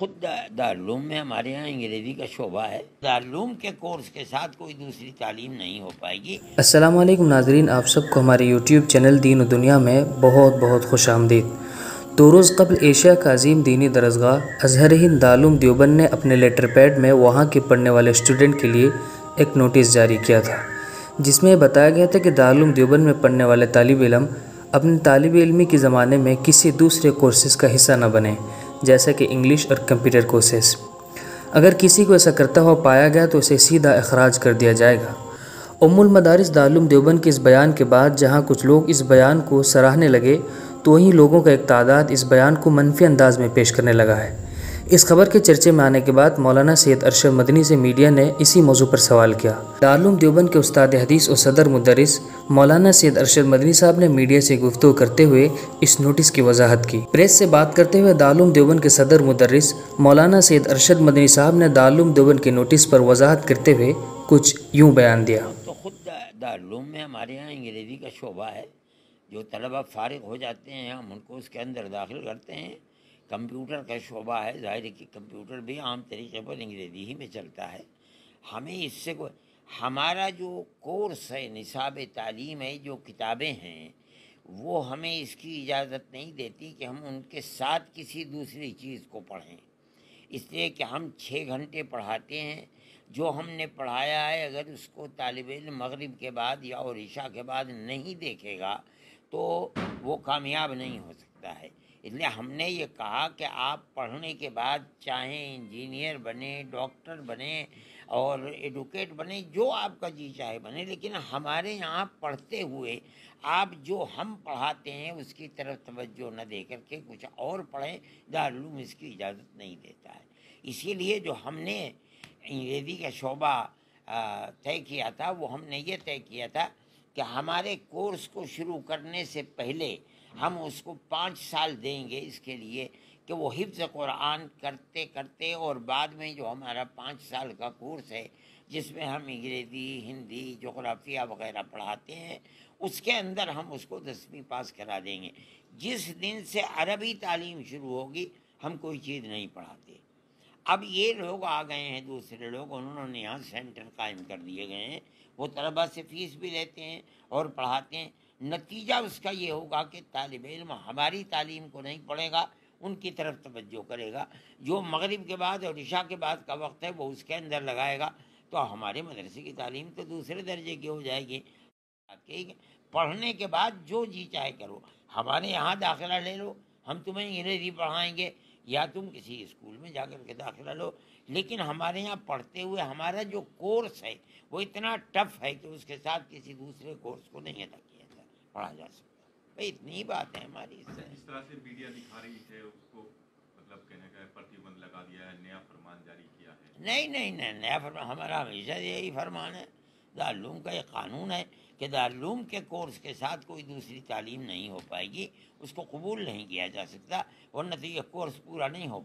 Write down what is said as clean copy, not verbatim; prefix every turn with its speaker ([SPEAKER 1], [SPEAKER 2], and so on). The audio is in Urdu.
[SPEAKER 1] خود دارالعلوم میں ہمارے یہاں انگریزی کا شعبہ ہے. دارالعلوم کے کورس کے ساتھ کوئی دوسری تعلیم نہیں ہو پائے گی.
[SPEAKER 2] السلام علیکم ناظرین، آپ سب کو ہمارے یوٹیوب چینل دین و دنیا میں بہت بہت خوش آمدید. 2 روز قبل ایشیا کا عظیم دینی درسگاہ ازہر ہند دارالعلوم دیوبند نے اپنے لیٹر پیڈ میں وہاں کے پڑھنے والے اسٹوڈنٹ کے لیے ایک نوٹس جاری کیا تھا، جس میں بتایا گیا تھا کہ دارالعلوم دیوبند میں پڑھنے والے طالب علم اپنے طالب علمی کے زمانے میں کسی دوسرے کورسز کا حصہ نہ بنیں، جیسا کہ انگلش اور کمپیوٹر کورسز. اگر کسی کو ایسا کرتا ہوا پایا گیا تو اسے سیدھا اخراج کر دیا جائے گا. المدارس دارالعلوم دیوبند کے اس بیان کے بعد جہاں کچھ لوگ اس بیان کو سراہنے لگے، تو وہیں لوگوں کا ایک تعداد اس بیان کو منفی انداز میں پیش کرنے لگا ہے. اس خبر کے چرچے میں آنے کے بعد مولانا سید ارشد مدنی سے میڈیا نے اسی موضوع پر سوال کیا. دارالعلوم دیوبند کے استاد حدیث اور صدر مدرس مولانا سید ارشد مدنی صاحب نے میڈیا سے گفتگو کرتے ہوئے اس نوٹس کی وضاحت کی. پریس سے بات کرتے ہوئے دارالعلوم دیوبند کے صدر مدرس مولانا سید ارشد مدنی صاحب نے دارالعلوم دیوبند کے نوٹس پر وضاحت کرتے ہوئے کچھ یوں بیان دیا.
[SPEAKER 1] تو خود دارالعلوم میں ہمارے یہاں انگریزی کا شعبہ ہے. جو طلبہ فارغ ہو جاتے ہیں ہم ان کو اس کے اندر داخل کرتے ہیں. کمپیوٹر کا شعبہ ہے، ظاہر ہے کہ کمپیوٹر بھی عام طریقے پر انگریزی ہی میں چلتا ہے. ہمیں اس سے ہمارا جو کورس ہے، نصاب تعلیم ہے، جو کتابیں ہیں، وہ ہمیں اس کی اجازت نہیں دیتی کہ ہم ان کے ساتھ کسی دوسری چیز کو پڑھیں. اس لیے کہ ہم 6 گھنٹے پڑھاتے ہیں. جو ہم نے پڑھایا ہے اگر اس کو طالب علم مغرب کے بعد یا اور عشاء کے بعد نہیں دیکھے گا تو وہ کامیاب نہیں ہو سکتا ہے. اس لیے ہم نے یہ کہا کہ آپ پڑھنے کے بعد چاہیں انجینئر بنیں، ڈاکٹر بنیں اور ایڈوکیٹ بنیں، جو آپ کا جی چاہے بنیں، لیکن ہمارے یہاں پڑھتے ہوئے آپ جو ہم پڑھاتے ہیں اس کی طرف توجہ نہ دے کر کے کچھ اور پڑھیں. دارالعلوم اس کی اجازت نہیں دیتا ہے. اسی لیے جو ہم نے انگریزی کا شعبہ طے کیا تھا، وہ ہم نے یہ طے کیا تھا کہ ہمارے کورس کو شروع کرنے سے پہلے ہم اس کو 5 سال دیں گے اس کے لیے کہ وہ حفظ قرآن کرتے کرتے، اور بعد میں جو ہمارا 5 سال کا کورس ہے جس میں ہم انگریزی، ہندی، جغرافیہ وغیرہ پڑھاتے ہیں، اس کے اندر ہم اس کو 10ویں پاس کرا دیں گے. جس دن سے عربی تعلیم شروع ہوگی ہم کوئی چیز نہیں پڑھاتے. اب یہ لوگ آ گئے ہیں، دوسرے لوگ، انہوں نے یہاں سینٹر قائم کر دیے گئے ہیں. وہ طلبہ سے فیس بھی لیتے ہیں اور پڑھاتے ہیں. نتیجہ اس کا یہ ہوگا کہ طالب علم ہماری تعلیم کو نہیں پڑھے گا، ان کی طرف توجہ کرے گا. جو مغرب کے بعد اور عشاء کے بعد کا وقت ہے وہ اس کے اندر لگائے گا. تو ہمارے مدرسے کی تعلیم تو دوسرے درجے کی ہو جائے گی. پڑھنے کے بعد جو جی چاہے کرو، ہمارے یہاں داخلہ لے لو، ہم تمہیں انگریزی پڑھائیں گے، یا تم کسی اسکول میں جا کر کے داخلہ لو. لیکن ہمارے یہاں پڑھتے ہوئے ہمارا جو کورس ہے وہ اتنا ٹف ہے کہ اس کے ساتھ کسی دوسرے کورس کو نہیں ادا کیا جا پڑھا جا سکتا. بھائی اتنی ہی بات ہے ہماری.
[SPEAKER 3] جس طرح سے میڈیا دکھا رہی ہے اس کو مطلب کہنے کا پرتیبند لگا دیا ہے، نیا فرمان جاری کیا ہے.
[SPEAKER 1] نہیں، نیا فرمان ہمارا ہمیشہ یہی فرمان ہے. دارالعلوم کا یہ قانون ہے کہ دارالعلوم کے کورس کے ساتھ کوئی دوسری تعلیم نہیں ہو پائے گی، اس کو قبول نہیں کیا جا سکتا، ورنہ تو یہ کورس پورا نہیں ہو